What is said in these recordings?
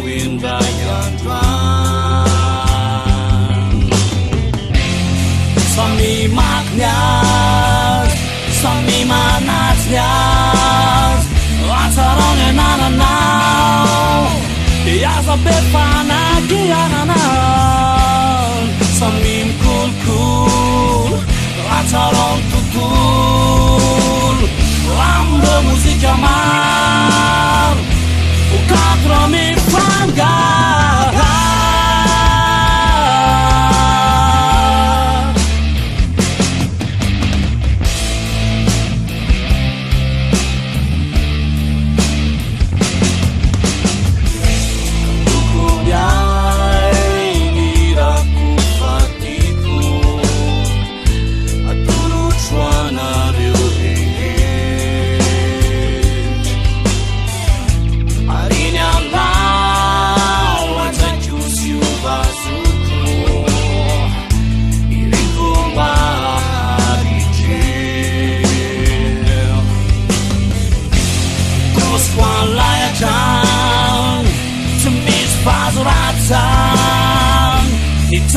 indah yang tuan Sami magnias, sami manasnias Acaranya nananaw Ya sabit panagiananan Samim kul-kul Acarong tutul Lambda musik jamar Ukatrami panggar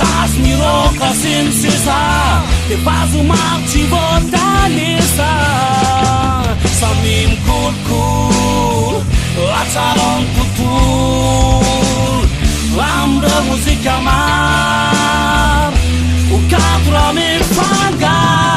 Tas miro kasin sisa Te faz uma archivotanista Samim kul-kul Acarong tutul Lambda musik kamar Ukatrami panggar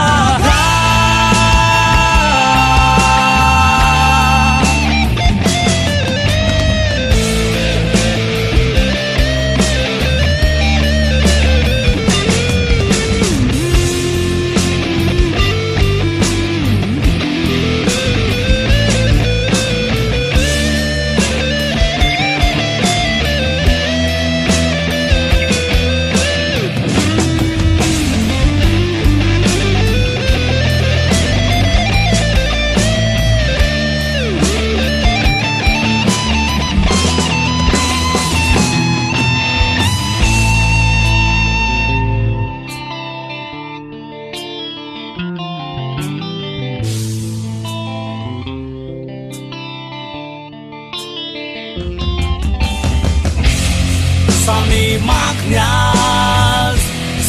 Sami magnias,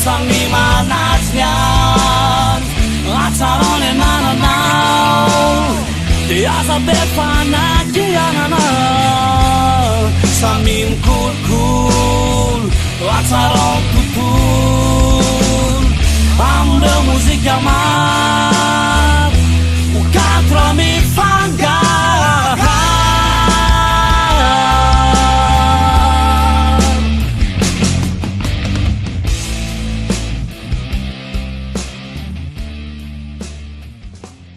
sami manasnias Acaranya nananaw Dia sabit panagiananan Samim kul-kul Acarong